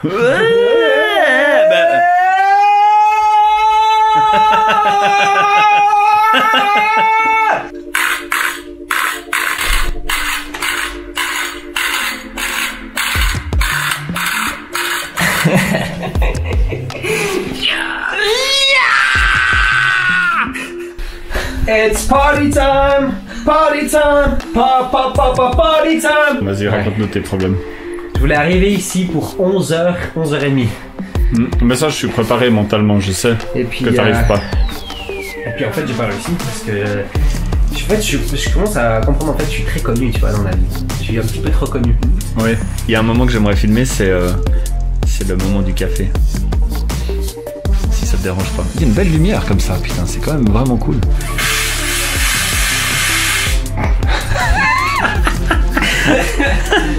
It's party time! Party time! Party time! Vas-y, raconte-nous tes problèmes. Je voulais arriver ici pour 11h, 11h30. Mais ça, je suis préparé mentalement, je sais Et puis, que t'arrives pas. Et puis en fait, j'ai pas réussi parce que... En fait, je commence à comprendre, en fait, je suis très connu, tu vois, dans la vie. Je suis un petit peu trop connu. Oui, il y a un moment que j'aimerais filmer, c'est le moment du café. Si ça te dérange pas. Il y a une belle lumière comme ça, putain, c'est quand même vraiment cool.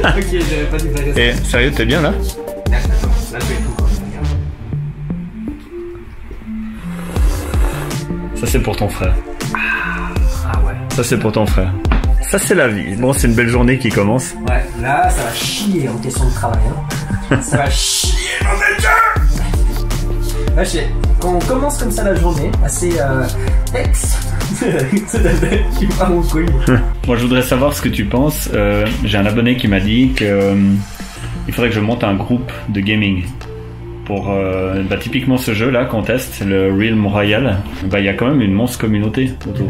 Ok, j'avais pas dû faire ça. Et sérieux, t'es bien là? Là, je vais tout. Ça c'est pour ton frère. Ah ouais. Ça c'est pour ton frère. Ça c'est la vie. Bon, c'est une belle journée qui commence. Ouais, là, ça va chier en question de travail. Hein. Ça va chier dans mes yeux. Là, quand on commence comme ça la journée, assez qui part en couille. Moi, je voudrais savoir ce que tu penses. J'ai un abonné qui m'a dit que il faudrait que je monte un groupe de gaming. Pour typiquement ce jeu là qu'on teste, le Realm Royale, il y a quand même une monstre communauté autour.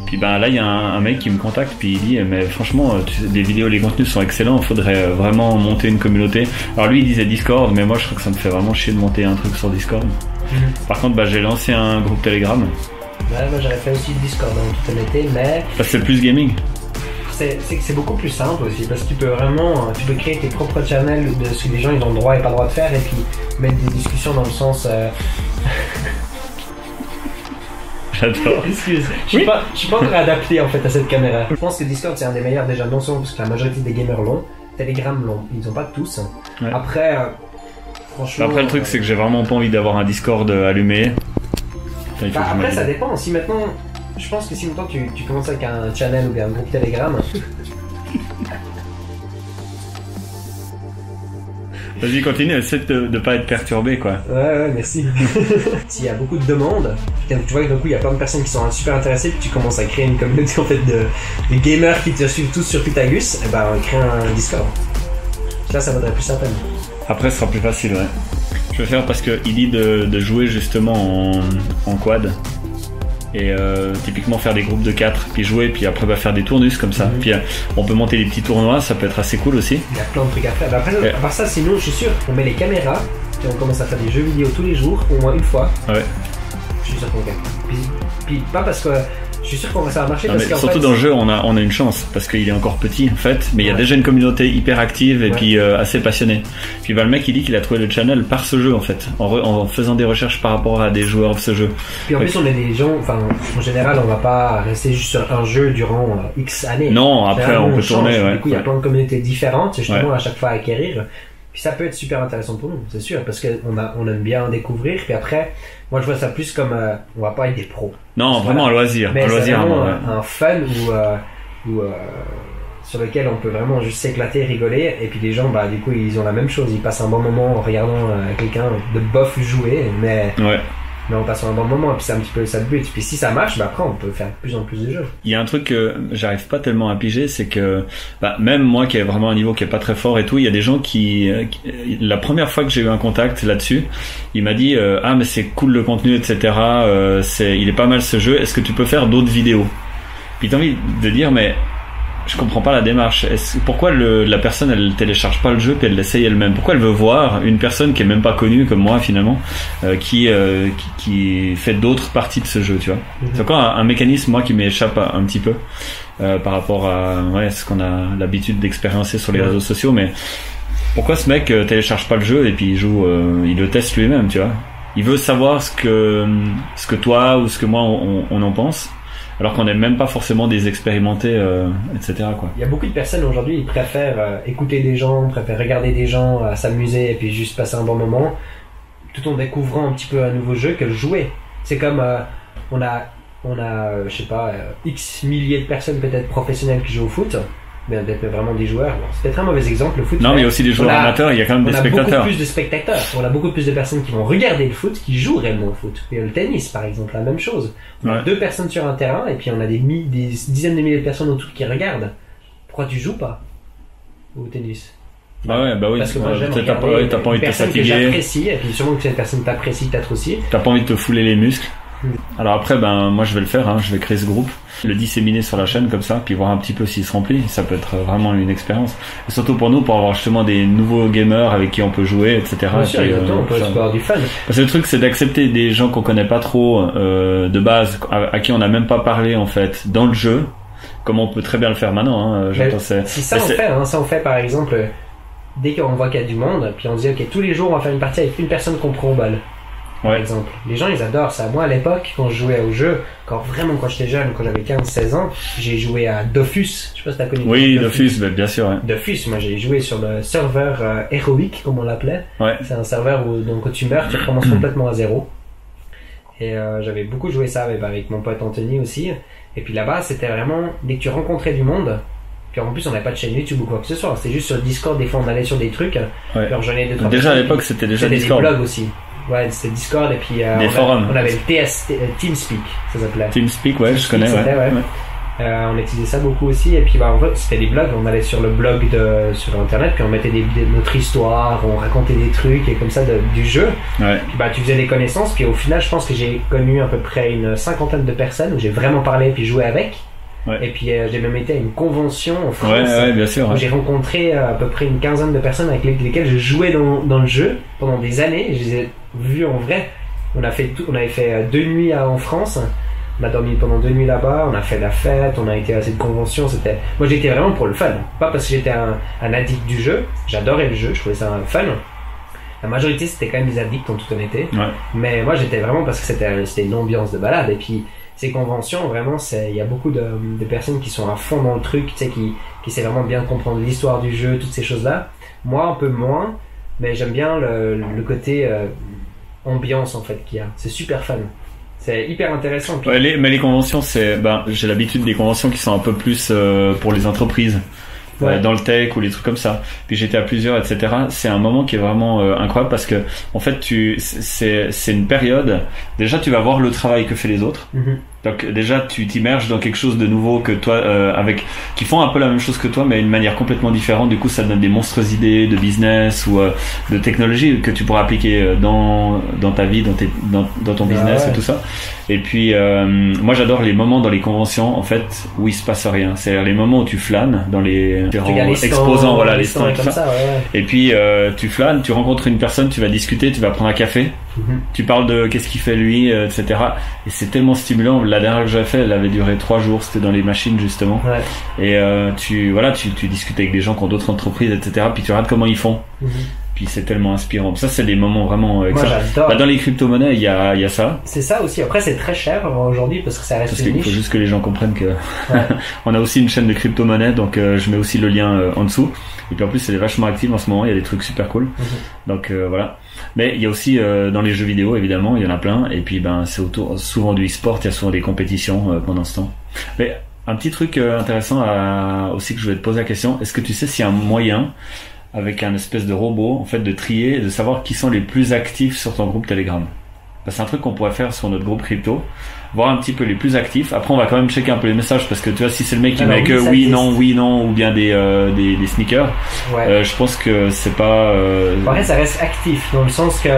Puis là il y a un mec qui me contacte puis il dit mais franchement les vidéos, les contenus sont excellents, il faudrait vraiment monter une communauté. Alors lui il disait Discord, mais moi je crois que ça me fait vraiment chier de monter un truc sur Discord. Par contre j'ai lancé un groupe Telegram. Ouais, moi j'aurais fait aussi le Discord en toute honnêteté, mais... Parce que c'est plus gaming. C'est beaucoup plus simple aussi, parce que tu peux créer tes propres channels de ce que les gens ils ont le droit et pas le droit de faire, et puis mettre des discussions dans le sens... J'adore. Excuse, je suis pas encore adapté en fait à cette caméra. Je pense que Discord c'est un des meilleurs déjà, non seulement parce que la majorité des gamers l'ont, Telegram l'ont, ils ont pas tous. Ouais. Après, franchement... Après le truc c'est que j'ai vraiment pas envie d'avoir un Discord allumé. Après ça dépend, si maintenant... Je pense que si maintenant tu commences avec un channel ou un groupe Telegram... Vas-y, continue, essaie de pas être perturbé, quoi. Ouais, merci. S'il y a beaucoup de demandes, tu vois que d'un coup il y a plein de personnes qui sont super intéressées, puis tu commences à créer une communauté en fait de gamers qui te suivent tous sur Pythagus, et on crée un Discord. Ça vaudrait plus la peine. Après, ce sera plus facile, ouais. Je vais faire parce qu'il dit de jouer justement en quad. Et typiquement faire des groupes de 4, puis jouer, puis après faire des tournus comme ça. Puis on peut monter des petits tournois, ça peut être assez cool aussi. Il y a plein de trucs à faire. Après, à part ça, sinon, je suis sûr, on met les caméras, et on commence à faire des jeux vidéo tous les jours, au moins une fois. Ouais. Je suis sûr qu'on gagne. Puis pas parce que... Je suis sûr qu'on va ça va marcher non, parce qu'en surtout fait, dans le jeu on a une chance parce qu'il est encore petit en fait, mais il y a déjà une communauté hyper active et puis assez passionnée. Puis le mec il dit qu'il a trouvé le channel par ce jeu en fait, en faisant des recherches par rapport à des joueurs de ce jeu. Puis en plus on est des gens, enfin en général on va pas rester juste sur un jeu durant X années. Non, après on peut tourner. Du coup il y a plein de communautés différentes justement à chaque fois à acquérir. Puis ça peut être super intéressant pour nous, c'est sûr, parce qu'on aime bien découvrir. Puis après, moi je vois ça plus comme on va pas être des pros. Non, vraiment un loisir. Mais un loisir, c'est vraiment un fun où sur lequel on peut vraiment juste s'éclater, rigoler. Et puis les gens, du coup, ils ont la même chose. Ils passent un bon moment en regardant quelqu'un de bof jouer, mais on passe un bon moment. Et puis c'est un petit peu ça le but. Puis si ça marche, après on peut faire de plus en plus de jeux. Il y a un truc que j'arrive pas tellement à piger, c'est que même moi qui ai vraiment un niveau qui est pas très fort et tout, il y a des gens qui la première fois que j'ai eu un contact là-dessus, il m'a dit mais c'est cool le contenu, etc. Il est pas mal ce jeu. Est-ce que tu peux faire d'autres vidéos? Puis t'as envie de dire mais je comprends pas la démarche. Pourquoi la personne elle télécharge pas le jeu puis elle l'essaye elle-même? Pourquoi elle veut voir une personne qui est même pas connue comme moi finalement qui fait d'autres parties de ce jeu, tu vois? C'est encore un mécanisme moi qui m'échappe un petit peu par rapport à ce qu'on a l'habitude d'expériencer sur les réseaux sociaux. Mais pourquoi ce mec télécharge pas le jeu et puis il joue, il le teste lui-même, tu vois? Il veut savoir ce que toi ou ce que moi on en pense. Alors qu'on n'est même pas forcément des expérimentés, etc. quoi. Il y a beaucoup de personnes aujourd'hui, ils préfèrent écouter des gens, préfèrent regarder des gens, s'amuser et puis juste passer un bon moment, tout en découvrant un petit peu un nouveau jeu que le jouer. C'est comme on a je sais pas, X milliers de personnes peut-être professionnelles qui jouent au foot. d'être vraiment des joueurs. Bon, c'est peut-être un mauvais exemple, le foot. Non, mais il y a aussi des joueurs amateurs, il y a quand même des spectateurs. On a beaucoup plus de spectateurs, on a beaucoup plus de personnes qui vont regarder le foot, qui jouent réellement au foot. Et le tennis, par exemple, la même chose. On a 2 personnes sur un terrain, et puis on a des dizaines de milliers de personnes autour qui regardent. Pourquoi tu joues pas au tennis? Bah oui, parce que moi j'aime t'as pas envie de te fatiguer. Que j'apprécie, et puis sûrement que cette personne t'apprécie peut-être aussi. T'as pas envie de te fouler les muscles. Alors après, moi je vais le faire, je vais créer ce groupe, le disséminer sur la chaîne comme ça, puis voir un petit peu s'il se remplit. Ça peut être vraiment une expérience. Et surtout pour nous, pour avoir justement des nouveaux gamers avec qui on peut jouer, etc. Bien sûr, on peut avoir du fun. Parce que le truc, c'est d'accepter des gens qu'on connaît pas trop de base, à qui on n'a même pas parlé en fait dans le jeu, comme on peut très bien le faire maintenant. Ça on fait par exemple. Dès qu'on voit qu'il y a du monde, puis on se dit ok, tous les jours on va faire une partie avec une personne qu'on prend au bal. Par exemple. Les gens ils adorent ça. Moi à l'époque, quand je jouais au jeu, quand j'étais jeune, quand j'avais 15-16 ans, j'ai joué à Dofus. Je sais pas si t'as connu. Oui, Dofus, bien sûr. Ouais. Dofus, moi j'ai joué sur le serveur héroïque, comme on l'appelait. Ouais. C'est un serveur où donc quand tu meurs, tu recommences complètement à zéro. Et j'avais beaucoup joué ça avec mon pote Anthony aussi. Et puis là-bas, c'était vraiment, dès que tu rencontrais du monde, puis en plus on n'avait pas de chaîne YouTube ou quoi que ce soit, c'était juste sur Discord, des fois on allait sur des trucs, ouais. Puis on rejoignait 2-3 déjà à l'époque c'était déjà Discord. Des blogs aussi. Ouais, c'était Discord et puis des forums. On avait le TeamSpeak, ça s'appelait. TeamSpeak, ouais, je connais, ouais. On utilisait ça beaucoup aussi, et puis en fait c'était des blogs, on allait sur le blog sur internet, puis on mettait notre histoire, on racontait des trucs et comme ça du jeu. Ouais. Puis tu faisais des connaissances, puis au final je pense que j'ai connu à peu près une 50aine de personnes où j'ai vraiment parlé puis joué avec. Ouais. Et puis j'ai même été à une convention en France bien sûr, où j'ai rencontré à peu près une 15aine de personnes avec lesquelles je jouais dans le jeu pendant des années. Je les ai vus en vrai. On avait fait 2 nuits en France. On a dormi pendant 2 nuits là-bas. On a fait la fête. On a été à cette convention. Moi j'étais vraiment pour le fun, pas parce que j'étais un addict du jeu. J'adorais le jeu. Je trouvais ça fun. La majorité c'était quand même des addicts en toute honnêteté. Ouais. Mais moi j'étais vraiment parce que c'était une ambiance de balade. Et puis ces conventions, vraiment, il y a beaucoup de personnes qui sont à fond dans le truc, tu sais, qui essaient vraiment bien comprendre l'histoire du jeu, toutes ces choses-là. Moi, un peu moins, mais j'aime bien le côté ambiance, en fait, qu'il y a. C'est super fun. C'est hyper intéressant. Puis... Ouais, mais les conventions, j'ai l'habitude des conventions qui sont un peu plus pour les entreprises. Ouais. Dans le tech ou les trucs comme ça. Puis j'étais à plusieurs, etc. C'est un moment qui est vraiment incroyable parce que en fait c'est une période. Déjà tu vas voir le travail que fait les autres. Mm-hmm. Donc déjà tu t'immerges dans quelque chose de nouveau que toi qui font un peu la même chose que toi mais d'une manière complètement différente. Du coup ça te donne des monstrueuses idées de business ou de technologie que tu pourras appliquer dans ta vie, dans ton business et tout ça. Et puis moi j'adore les moments dans les conventions en fait où il se passe rien. C'est-à-dire les moments où tu flânes dans les exposants, voilà, les stands et tout ça. Et puis tu flânes, tu rencontres une personne, tu vas discuter, tu vas prendre un café, tu parles de qu'est-ce qu'il fait lui, etc. Et c'est tellement stimulant. La dernière que j'avais fait, elle avait duré 3 jours, c'était dans les machines justement. Ouais. Et tu discutes avec des gens qui ont d'autres entreprises, etc. Puis tu regardes comment ils font. Puis c'est tellement inspirant. Ça, c'est des moments vraiment Moi, j'adore. Dans les crypto-monnaies, il y a ça. C'est ça aussi. Après, c'est très cher aujourd'hui parce que ça reste une niche. Il faut juste que les gens comprennent que on a aussi une chaîne de crypto-monnaies, donc je mets aussi le lien en dessous. Et puis en plus, c'est vachement actif en ce moment. Il y a des trucs super cool. Donc voilà. Mais il y a aussi dans les jeux vidéo, évidemment, il y en a plein. Et puis c'est autour souvent du e-sport. Il y a souvent des compétitions pendant ce temps. Mais un petit truc intéressant aussi que je vais te poser la question. Est-ce que tu sais s'il y a un moyen avec un espèce de robot, en fait, de trier et de savoir qui sont les plus actifs sur ton groupe Telegram? C'est un truc qu'on pourrait faire sur notre groupe crypto, voir un petit peu les plus actifs. Après, on va quand même checker un peu les messages parce que tu vois, si c'est le mec qui met que oui, non, ou bien des sneakers, je pense que c'est pas. En vrai, ça reste actif dans le sens que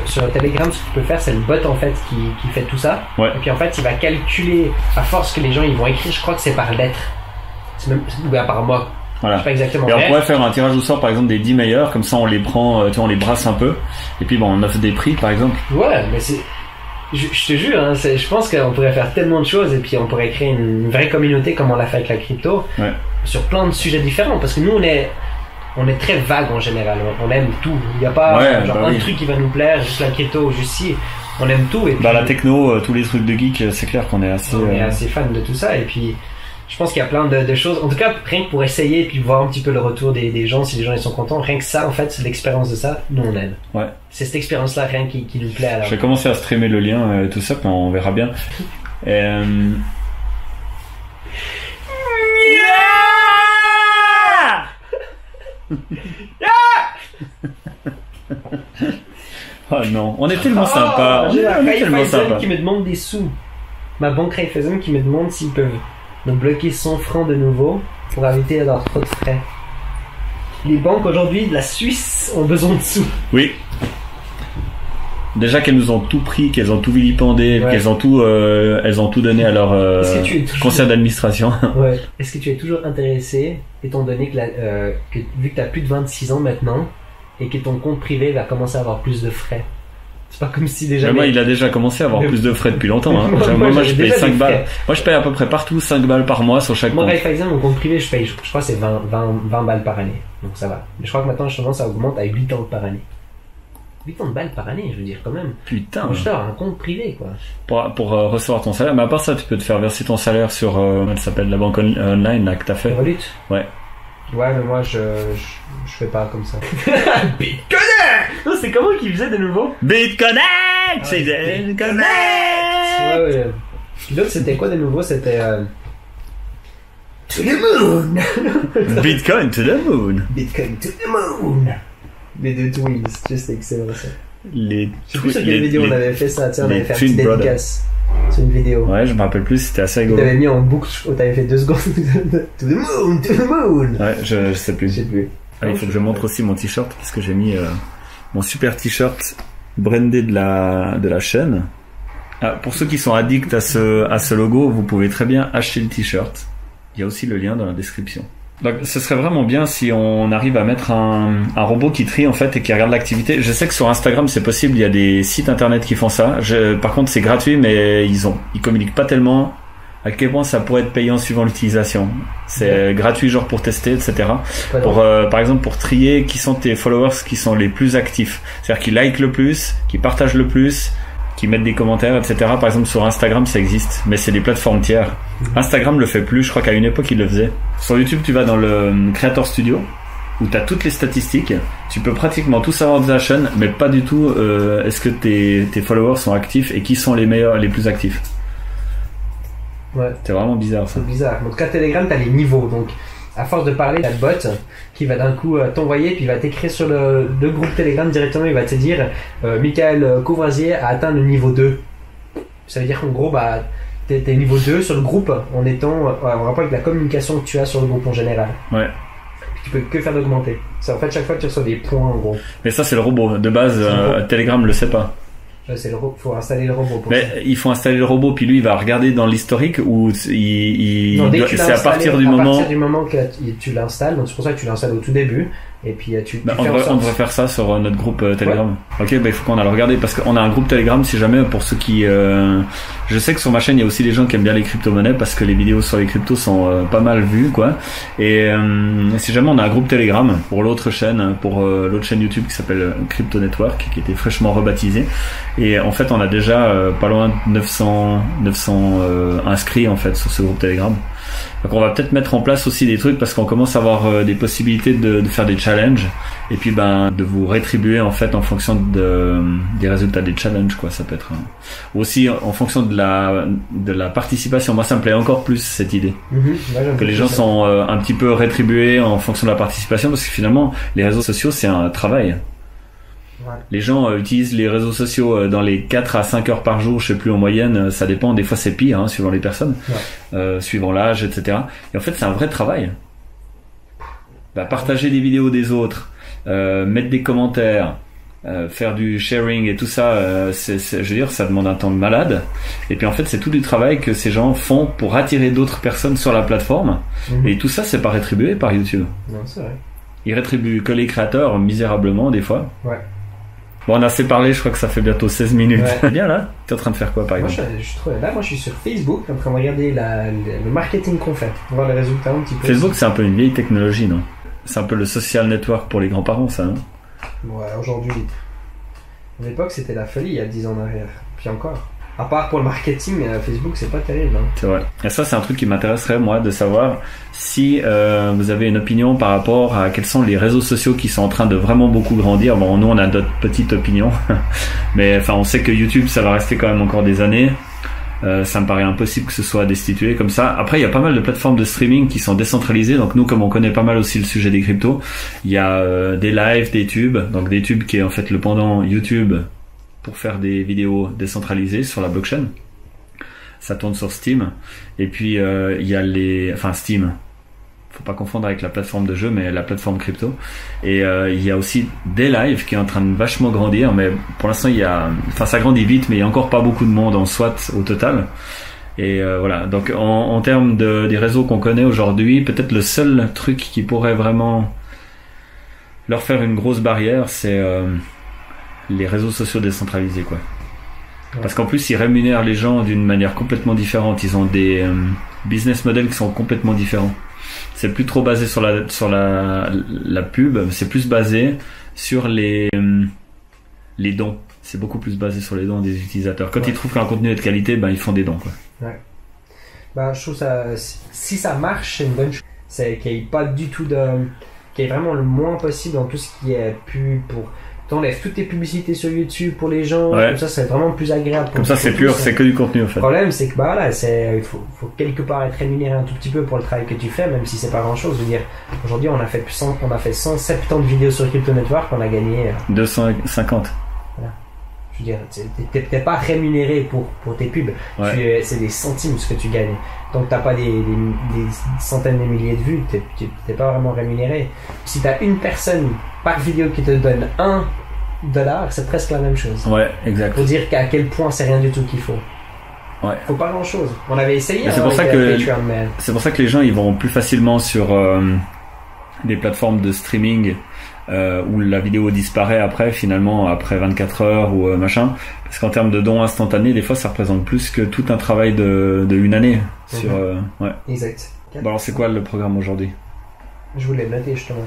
sur Telegram, ce que tu peux faire, c'est le bot en fait qui fait tout ça. Ouais. Et puis en fait, il va calculer à force que les gens ils vont écrire. Je crois que c'est par lettre, ou bien par mot. Voilà. Je sais pas exactement. Et on pourrait faire un tirage au sort par exemple des 10 meilleurs, comme ça on les prend, on les brasse un peu, et puis on offre des prix par exemple. Ouais, mais je te jure, hein, je pense qu'on pourrait faire tellement de choses et puis on pourrait créer une vraie communauté comme on l'a fait avec la crypto, sur plein de sujets différents, parce que nous on est très vague en général, on aime tout, il n'y a pas un truc qui va nous plaire, juste la crypto, juste si, on aime tout. Et puis, la techno, tous les trucs de geek, c'est clair qu'on est assez fan de tout ça, et puis je pense qu'il y a plein de choses. En tout cas, rien que pour essayer et puis voir un petit peu le retour des gens, si les gens ils sont contents, rien que ça, en fait, c'est l'expérience de ça, nous on aime. Ouais. C'est cette expérience-là, rien qui nous plaît. Alors. Je vais commencer à streamer le lien, tout ça, puis on verra bien. Oh non, on est tellement sympa. J'ai la Raiffeisen qui me demande des sous. Ma banque Raiffeisen qui me demande s'ils peuvent me bloquer 100 francs de nouveau pour éviter d'avoir trop de frais. Les banques aujourd'hui de la Suisse ont besoin de sous. Oui. Déjà qu'elles nous ont tout pris, qu'elles ont tout vilipendé, ouais. Elles ont tout donné à leur conseil d'administration. Ouais. Est-ce que tu es toujours intéressé, étant donné que vu que tu as plus de 26 ans maintenant, et que ton compte privé va commencer à avoir plus de frais? C'est pas comme si déjà... Moi, il a déjà commencé à avoir plus de frais depuis longtemps. Hein. moi, je paye 5 balles. Moi, je paye à peu près partout 5 balles par mois sur chaque compte. Moi, Raiffeisen, mon compte privé, je paye, je crois que c'est 20 balles par année. Donc ça va. Mais je crois que maintenant, je commence à augmenter à 8 ans par année. 8 ans de balles par année, je veux dire, quand même. Putain. Moi, je sors un compte privé, quoi. Pour recevoir ton salaire. Mais à part ça, tu peux te faire verser ton salaire sur, elle s'appelle la banque online, là, que t'as fait. Revolut. Ouais. Ouais, mais moi, je fais pas comme ça. BitConnect! Non, c'est comment qu'il faisait de nouveau? BitConnect! C'est BitConnect! Ouais. L'autre, c'était quoi de nouveau? C'était, To the moon! Bitcoin to the moon! Bitcoin to the moon! Les deux twins, juste excellent ça. Je sais plus sur quelle vidéo on avait fait ça, on avait fait une petite dédicace. C'est une vidéo. Ouais, je me rappelle plus, c'était assez rigolo. Tu t'avais mis en boucle, t'avais fait 2 secondes. To the moon, to the moon! Ouais, je sais plus. Ah, il faut que je montre aussi mon t-shirt, parce que j'ai mis mon super t-shirt brandé de la chaîne. Ah, pour ceux qui sont addicts à ce logo, vous pouvez très bien acheter le t-shirt. Il y a aussi le lien dans la description. Donc, ce serait vraiment bien si on arrive à mettre un robot qui trie en fait et qui regarde l'activité. Je sais que sur Instagram c'est possible, il y a des sites internet qui font ça. Par contre c'est gratuit, mais ils communiquent pas tellement à quel point ça pourrait être payant suivant l'utilisation. C'est gratuit genre pour tester, etc. Par exemple pour trier qui sont tes followers qui sont les plus actifs. C'est-à-dire qui likent le plus, qui partagent le plus, qui mettent des commentaires, etc. Par exemple sur Instagram ça existe, mais c'est des plateformes tiers. Instagram le fait plus, je crois qu'à une époque il le faisait. Sur YouTube tu vas dans le Creator Studio où tu as toutes les statistiques, tu peux pratiquement tout savoir de ta chaîne, mais pas du tout est-ce que tes followers sont actifs et qui sont les meilleurs, les plus actifs. Ouais. C'est vraiment bizarre ça. C'est bizarre. En tout cas Telegram t'as les niveaux, donc à force de parler, t'as le bot qui va d'un coup t'envoyer, puis il va t'écrire sur le groupe Telegram directement, il va te dire Michael Courvoisier a atteint le niveau 2. Ça veut dire qu'en gros, t'es niveau 2 sur le groupe en étant en rapport avec la communication que tu as sur le groupe en général. Ouais. Puis tu peux que faire d'augmenter. C'est en fait chaque fois que tu reçois des points en gros. Mais ça c'est le robot. De base, Telegram le sait pas. C'est le robot. Faut installer le robot. Il faut installer le robot, puis lui il va regarder dans l'historique où c'est à partir du moment que tu l'installes. Donc c'est pour ça que tu l'installes au tout début. Et puis on devrait faire ça sur notre groupe Telegram. Ouais. Ok, il faut qu'on aille regarder parce qu'on a un groupe Telegram si jamais pour ceux qui. Je sais que sur ma chaîne il y a aussi des gens qui aiment bien les crypto-monnaies parce que les vidéos sur les cryptos sont pas mal vues quoi. Et si jamais on a un groupe Telegram pour l'autre chaîne, pour l'autre chaîne YouTube qui s'appelle Crypto Network qui était fraîchement rebaptisée. Et en fait on a déjà pas loin de 900 inscrits en fait sur ce groupe Telegram. Donc on va peut-être mettre en place aussi des trucs parce qu'on commence à avoir des possibilités de faire des challenges et puis de vous rétribuer en fait en fonction des résultats des challenges quoi. Ça peut être aussi en fonction de la participation. Moi ça me plaît encore plus cette idée que les gens sont un petit peu rétribués en fonction de la participation parce que finalement les réseaux sociaux c'est un travail. Ouais. Les gens utilisent les réseaux sociaux dans les 4 à 5 heures par jour, je sais plus en moyenne, ça dépend, des fois c'est pire suivant les personnes, suivant l'âge, etc. Et en fait c'est un vrai travail. Partager des vidéos des autres, mettre des commentaires, faire du sharing et tout ça, je veux dire ça demande un temps de malade. Et puis en fait c'est tout du travail que ces gens font pour attirer d'autres personnes sur la plateforme. Et tout ça c'est pas rétribué par YouTube. Non, c'est vrai. Ils rétribuent que les créateurs misérablement des fois. Ouais. Bon, on a assez parlé, je crois que ça fait bientôt 16 minutes. Ouais. Bien là. T'es en train de faire quoi par exemple? Moi je suis sur Facebook en train de regarder le marketing qu'on fait, pour voir les résultats un petit peu. Facebook c'est un peu une vieille technologie, non? C'est un peu le social network pour les grands-parents ça, non? Ouais, aujourd'hui. À l'époque c'était la folie il y a 10 ans en arrière. Puis encore. À part pour le marketing, Facebook c'est pas terrible. C'est vrai. Et ça c'est un truc qui m'intéresserait moi de savoir si vous avez une opinion par rapport à quels sont les réseaux sociaux qui sont en train de vraiment beaucoup grandir. Bon, nous on a notre petite opinion, mais enfin on sait que YouTube ça va rester quand même encore des années. Ça me paraît impossible que ce soit destitué comme ça. Après, il y a pas mal de plateformes de streaming qui sont décentralisées. Donc nous, comme on connaît pas mal aussi le sujet des cryptos, il y a des lives, des tubes. Donc des tubes qui est en fait le pendant YouTube pour faire des vidéos décentralisées sur la blockchain. Ça tourne sur Steam. Et puis il y a Steam. Faut pas confondre avec la plateforme de jeu, mais la plateforme crypto. Et il y a aussi des lives qui est en train de vachement grandir, mais pour l'instant ça grandit vite, mais il y a encore pas beaucoup de monde en SWAT au total. Et voilà. Donc en termes des réseaux qu'on connaît aujourd'hui, peut-être le seul truc qui pourrait vraiment leur faire une grosse barrière, c'est les réseaux sociaux décentralisés, quoi. Ouais. Parce qu'en plus, ils rémunèrent les gens d'une manière complètement différente. Ils ont des business models qui sont complètement différents. C'est plus trop basé sur la pub, c'est plus basé sur les dons. C'est beaucoup plus basé sur les dons des utilisateurs. Quand ils trouvent qu'un contenu est de qualité, ils font des dons, quoi. Ouais. Je trouve ça, si ça marche, c'est une bonne chose. C'est qu'il n'y ait pas du tout qu'il y ait vraiment le moins possible dans tout ce qui est pub pour. T'enlèves toutes tes publicités sur YouTube pour les gens, comme ça c'est vraiment plus agréable. Comme ça c'est pur, c'est que du contenu en fait. Le problème c'est que il faut quelque part être rémunéré un tout petit peu pour le travail que tu fais, même si c'est pas grand chose. Je veux dire, aujourd'hui on a fait 170 vidéos sur Crypto Network, on a gagné 250. Voilà. Je veux dire, t'es pas rémunéré pour tes pubs, c'est des centimes ce que tu gagnes. Donc t'as pas des centaines de milliers de vues, t'es pas vraiment rémunéré. Si t'as une personne par vidéo qui te donne $1, c'est presque la même chose. Ouais, exact. Pour dire qu'à quel point c'est rien du tout qu'il faut. Ouais. Faut pas grand chose. On avait essayé. C'est pour ça que les gens ils vont plus facilement sur des plateformes de streaming où la vidéo disparaît après 24 heures ou machin. Parce qu'en termes de dons instantanés, des fois ça représente plus que tout un travail de une année. Sur, ouais. Exact. Bon, alors c'est quoi le programme aujourd'hui? Je voulais noter justement.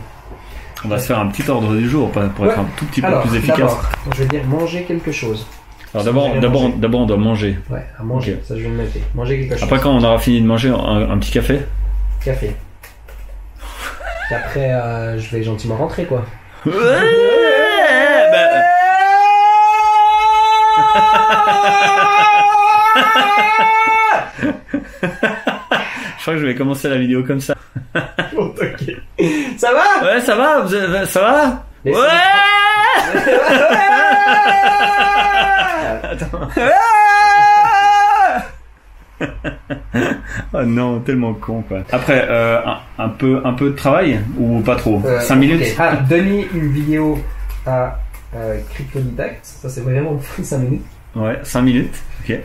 On va se faire un petit ordre du jour pour être un tout petit peu plus efficace. Je veux dire manger quelque chose. Alors d'abord on doit manger. Ouais, à manger, okay. Ça je vais le noter. Manger quelque chose. Après quand on aura fini de manger, un petit café. Café. Et après je vais gentiment rentrer quoi. Ouais, Je crois que je vais commencer la vidéo comme ça. Bon, ok. Ça va? Ouais, ça va? Ça va? Ouais! Attends. Oh non, tellement con quoi. Après, un peu de travail ou pas trop? 5 minutes? Okay. Donner une vidéo à Cryptodidact, ça c'est vraiment 5 minutes. Ouais, 5 minutes, ok.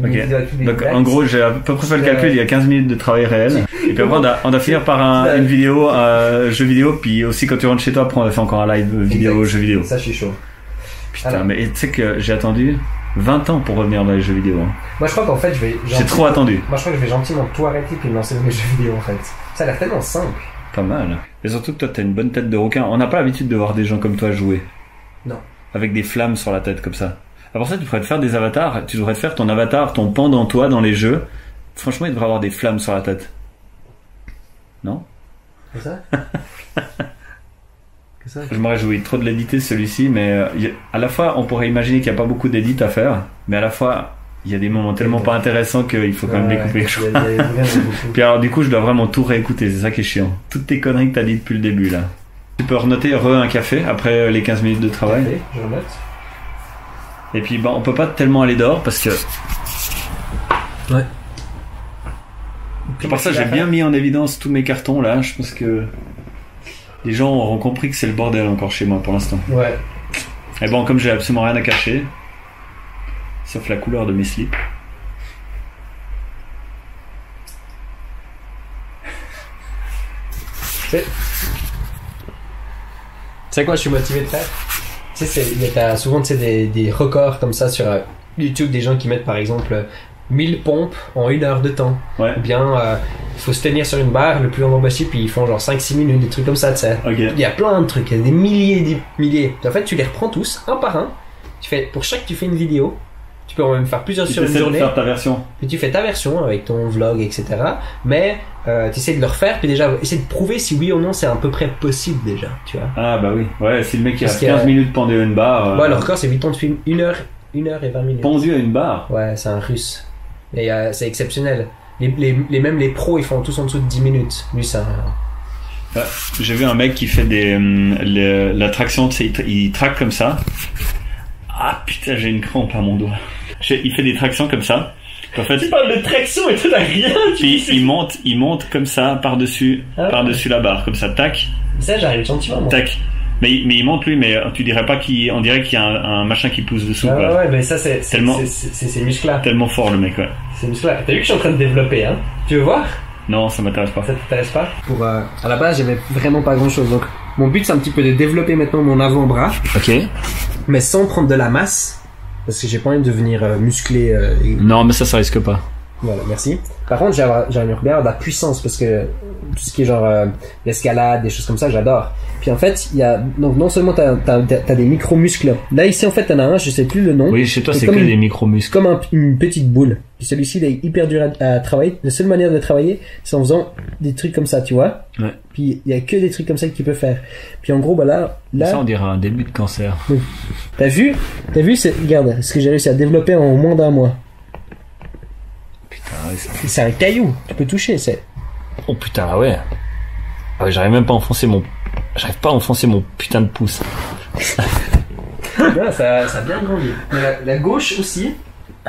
Okay. Donc en gros j'ai à peu près fait le calcul, il y a 15 minutes de travail réel et puis après on a fini par une vidéo jeu vidéo, puis aussi quand tu rentres chez toi après on a fait encore un live vidéo jeu vidéo. Ça je suis chaud. Putain. Alors, mais tu sais que j'ai attendu 20 ans pour revenir dans les jeux vidéo. Moi je crois qu'en fait j'ai trop attendu. Moi je crois que je vais gentiment tout arrêter puis me lancer dans les jeux vidéo en fait. Ça a l'air tellement simple. Pas mal. Et surtout que toi t'as une bonne tête de requin. On n'a pas l'habitude de voir des gens comme toi jouer. Non. Avec des flammes sur la tête comme ça. Alors pour ça, tu devrais te faire des avatars. Tu devrais te faire ton avatar, ton pendant toi dans les jeux. Franchement, il devrait avoir des flammes sur la tête. Non? C'est ça? Je me réjouis trop de l'éditer celui-ci, mais à la fois, on pourrait imaginer qu'il n'y a pas beaucoup d'édits à faire, mais à la fois, il y a des moments tellement pas intéressants qu'il faut quand même les couper. Puis alors, du coup, je dois vraiment tout réécouter. C'est ça qui est chiant. Toutes tes conneries que t'as dit depuis le début, là. Tu peux renoter un café après les 15 minutes de travail. Café, je renote. Et puis on peut pas tellement aller dehors parce que pour ça j'ai bien mis en évidence tous mes cartons là. Je pense que les gens auront compris que c'est le bordel encore chez moi pour l'instant. Ouais. Et bon, comme j'ai absolument rien à cacher sauf la couleur de mes slips. Tu sais quoi, je suis motivé de faire? Tu sais, il y a souvent des records comme ça sur YouTube, des gens qui mettent par exemple 1000 pompes en 1 heure de temps. Ouais. Ou bien il faut se tenir sur une barre le plus longtemps possible, puis ils font genre 5-6 minutes, des trucs comme ça, tu sais. Okay. Il y a plein de trucs, il y a des milliers. En fait, tu les reprends tous, un par un. Pour chaque tu fais une vidéo. Tu peux en même faire plusieurs sur une journée. Tu faire ta version. Puis tu fais ta version avec ton vlog, etc. Mais tu essaies de le refaire, puis déjà essayer de prouver si oui ou non c'est à peu près possible déjà, tu vois. Ah bah oui. Ouais, si le mec il reste 15 minutes pendant une barre. Ouais, le record c'est 8 ans de film, 1 heure 1h20. Pendu à une barre. Ouais, c'est un russe. Et c'est exceptionnel. Même les pros, ils font tous en dessous de 10 minutes. Lui, c'est un... Ouais, j'ai vu un mec qui fait la traction, tu sais, il traque comme ça. Ah putain, j'ai une crampe à mon doigt. Il fait des tractions comme ça. En fait, tu parles de traction et tu n'as rien. Puis il monte comme ça par-dessus la barre, comme ça, tac. Ça, j'arrive gentiment. Moi. Tac. Mais il monte lui, mais tu dirais pas on dirait qu'il y a un machin qui pousse dessous. Ah quoi. Ouais, mais ça c'est musclé. Tellement fort le mec, ouais. C'est musclé. T'as vu que je suis en train de développer, hein? Tu veux voir? Non, ça m'intéresse pas. Ça t'intéresse pas? À la base, j'aimais vraiment pas grand chose. Donc, mon but, c'est un petit peu de développer maintenant mon avant-bras. Ok. Mais sans prendre de la masse. Parce que j'ai pas envie de devenir musclé. Non, mais ça risque pas. Voilà, merci. Par contre, j'aimerais bien de la puissance parce que tout ce qui est genre l'escalade, des choses comme ça, j'adore. Puis en fait, donc non seulement t'as des micro-muscles. Là, ici, en fait, t'en as un, je sais plus le nom. Oui, chez toi, c'est que des micro-muscles. Comme une petite boule. Puis celui-ci, il est hyper dur à travailler. La seule manière de travailler, c'est en faisant des trucs comme ça, tu vois. Ouais. Puis il y a que des trucs comme ça que tu peux faire. Puis en gros, bah là. Ça, on dirait un début de cancer. T'as vu, regarde, ce que j'ai réussi à développer en moins d'un mois. Putain, ouais, c'est un caillou, tu peux toucher, c'est. Oh putain, ouais. Ah ouais, j'arrive même pas à enfoncer mon putain de pouce. Non, ça a bien grandi. La gauche aussi,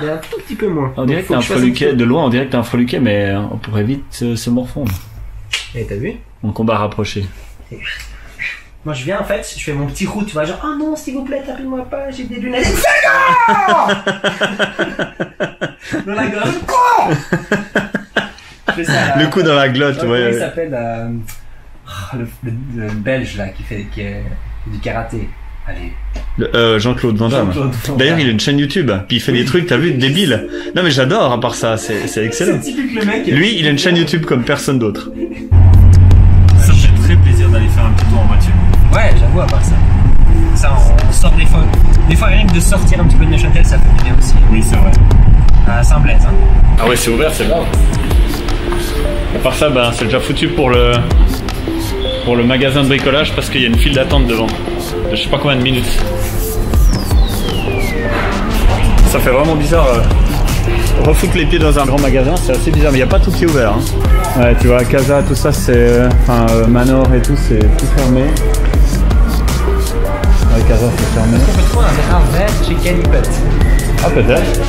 mais un tout petit peu moins. On dirait que t'as un freluquet, de loin on dirait que t'as un freluquet, mais on pourrait vite se morfondre. Et t'as vu? En combat rapproché. Moi je viens en fait, je fais mon petit route, tu vois, genre oh non s'il vous plaît tapez-moi pas, j'ai des lunettes. Dans la glotte. Le coup dans la glotte, ouais. Comment il s'appelle le belge là qui fait du karaté. Allez. Jean-Claude Van Damme. D'ailleurs, il a une chaîne YouTube, puis il fait des trucs, t'as vu, débiles. Non mais j'adore, à part ça, c'est excellent. C'est typique le mec. Lui, il a une chaîne YouTube comme personne d'autre. Ça me fait très plaisir d'aller faire un petit tour en voiture. Ouais, j'avoue, à part ça. Ça, on sort des fois. Des fois, rien que de sortir un petit peu de Neuchâtel, ça fait du bien aussi. Oui, c'est vrai. Ça me blaise, hein. Ah ouais, c'est ouvert, c'est grave. À part ça, ben, c'est déjà foutu pour le magasin de bricolage parce qu'il y a une file d'attente devant. Je sais pas combien de minutes. Ça fait vraiment bizarre. Refoutre les pieds dans un grand magasin, c'est assez bizarre, mais il n'y a pas tout qui est ouvert. Hein. Ouais, tu vois, Casa, tout ça, c'est. Manor et tout, c'est tout fermé. Ouais, Casa, c'est fermé. Est-ce qu'on peut trouver un vert chez Calipet? Ah, peut-être.